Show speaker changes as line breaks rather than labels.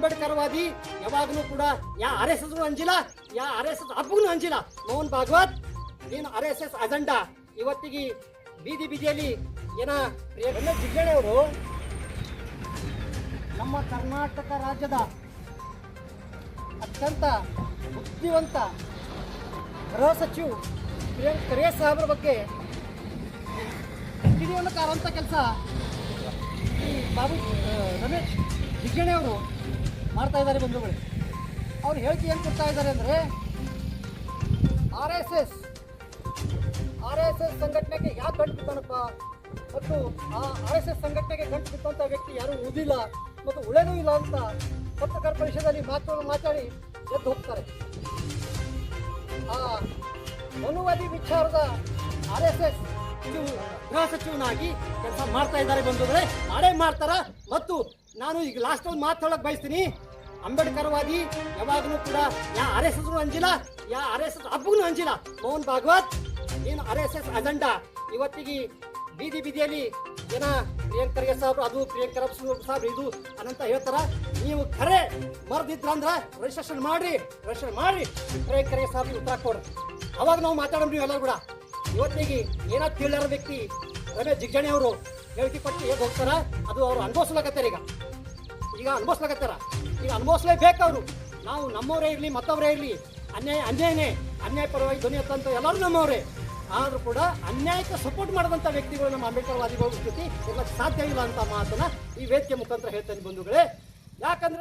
ಅಂಬೇಡ್ಕರ್ವಾದಿ ಯಾವಾಗಲೂ ಕೂಡ ಯಾ RSS ಅಂಜಿಲ್ಲ, ಯಾ RSS ಹಬ್ಬಗೂ ಅಂಜಿಲ್ಲ. Mohan Bhagwat ನೀನು RSS ಅಜೆಂಡಾ ಇವತ್ತಿಗೆ ಬೀದಿಯಲ್ಲಿ ಏನ ರಮೇಶ್ ಜಿಗಣಿ ಅವರು ನಮ್ಮ ಕರ್ನಾಟಕ ರಾಜ್ಯದ ಅತ್ಯಂತ ಬುದ್ಧಿವಂತ ಗೃಹ ಸಚಿವ ಪ್ರಿಯಾಂಕ್ ಖರ್ಗೆ ಸಾಹೇಬ್ರ ಬಗ್ಗೆ ತಿಳಿಯನ್ನು ಕಾರುವಂಥ ಕೆಲಸ ಈ ರಮೇಶ್ ಜಿಗಣಿ ಅವರು ಮಾಡ್ತಾ ಇದ್ದಾರೆ ಬಂಧುಗಳು. ಅವ್ರು ಹೇಳಿಕೆ ಏನು ಕೊಡ್ತಾ ಇದ್ದಾರೆ ಅಂದರೆ ಆರ್ ಎಸ್ ಎಸ್ ಸಂಘಟನೆಗೆ ಯಾಕೆ ಗಂಟು ಬಿದ್ದಾನಪ್ಪ ಮತ್ತು ಆ RSS ಸಂಘಟನೆಗೆ ಗಂಟು ಬಿದ್ದಂಥ ವ್ಯಕ್ತಿ ಯಾರೂ ಉಳಿದಿಲ್ಲ ಮತ್ತು ಉಳಿದೂ ಇಲ್ಲ ಅಂತ ಪತ್ರಕರ್ತರ ಪರಿಷದಲ್ಲಿ ಮಾತಾಡಿ ಎದ್ದು ಹೋಗ್ತಾರೆ. ಆ ಮನುವಾದಿ ವಿಚಾರದ RSS ಗೃಹ ಸಚಿವನಾಗಿ ಕೆಲಸ ಮಾಡ್ತಾ ಇದ್ದಾರೆ ಬಂಧುಗಳೇ, ಮಾಡೇ ಮಾಡ್ತಾರ. ಮತ್ತು ನಾನು ಈಗ ಲಾಸ್ಟ್ ಒಂದು ಮಾತಾಡೋಕೆ ಬಯಸ್ತೀನಿ. ಅಂಬೇಡ್ಕರ್ವಾದಿ ಯಾವಾಗಲೂ ಕೂಡ ಯಾ RSS ಅಂಜಿಲ್ಲ, ಯಾ RSS ಹಬ್ಬಗೂ ಅಂಜಿಲ್ಲ. ಮೋಹನ್ ಭಾಗವತ್ ನೀನು RSS ಅಜೆಂಡಾ ಇವತ್ತಿಗೆ ಬೀದಿಯಲ್ಲಿ ಏನ ಪ್ರಿಯಾಂಕ್ ಖರ್ಗೆ ಸಾಹೇಬ್ರು ಅದು ಪ್ರಿಯಾಂಕ್ ಸಾಹೇಬ್ರು ಇದು ಅನ್ನಂತ ಹೇಳ್ತಾರ. ನೀವು ಖರೆ ಮರ್ದಿದ್ರಂದ್ರ ರಿಜಿಸ್ಟ್ರೇಷನ್ ಮಾಡಿ ಪ್ರಿಯಾಂಕ್ ಖರ್ಗೆ ಸಾಹೇಬ್ರು ಉತ್ತರ ಕೊಡ್ರಿ. ಅವಾಗ ನಾವು ಮಾತಾಡೋಣ ಎಲ್ಲರೂ ಕೂಡ. ಇವತ್ತಿಗೆ ಏನೋ ತಿಳಿದಾರ ವ್ಯಕ್ತಿ ರಮೇಶ್ ಜಿಗಣಿ ಅವರು ಹೇಳಿಕೆ ಕೊಟ್ಟು ಹೇಗೆ ಹೋಗ್ತಾರ, ಅದು ಅವರು ಅನುಭವಿಸ್ಲಾಕತ್ತಾರ. ಈಗ ಅನುಭವಿಸ್ಲೇಬೇಕು ಅವರು. ನಾವು ನಮ್ಮವರೇ ಇರಲಿ ಮತ್ತವರೇ ಇರಲಿ, ಅನ್ಯಾಯ ಪರವಾಗಿ ಧ್ವನಿ ಎತ್ತಂತ ಎಲ್ಲರೂ ನಮ್ಮವರೇ. ಆದರೂ ಕೂಡ ಅನ್ಯಾಯಕ್ಕೆ ಸಪೋರ್ಟ್ ಮಾಡಿದಂಥ ವ್ಯಕ್ತಿಗಳು ನಮ್ಮ ಅಂಬೇಡ್ಕರ್ವಾದಿಗಳ ಜೊತೆ ಇರಲಿಕ್ಕೆ ಸಾಧ್ಯ ಇಲ್ಲ ಅಂತ ಮಾತನ್ನ ಈ ವೇದಿಕೆ ಮುಖಾಂತರ ಹೇಳ್ತೇನೆ ಬಂಧುಗಳೇ. ಯಾಕಂದ್ರೆ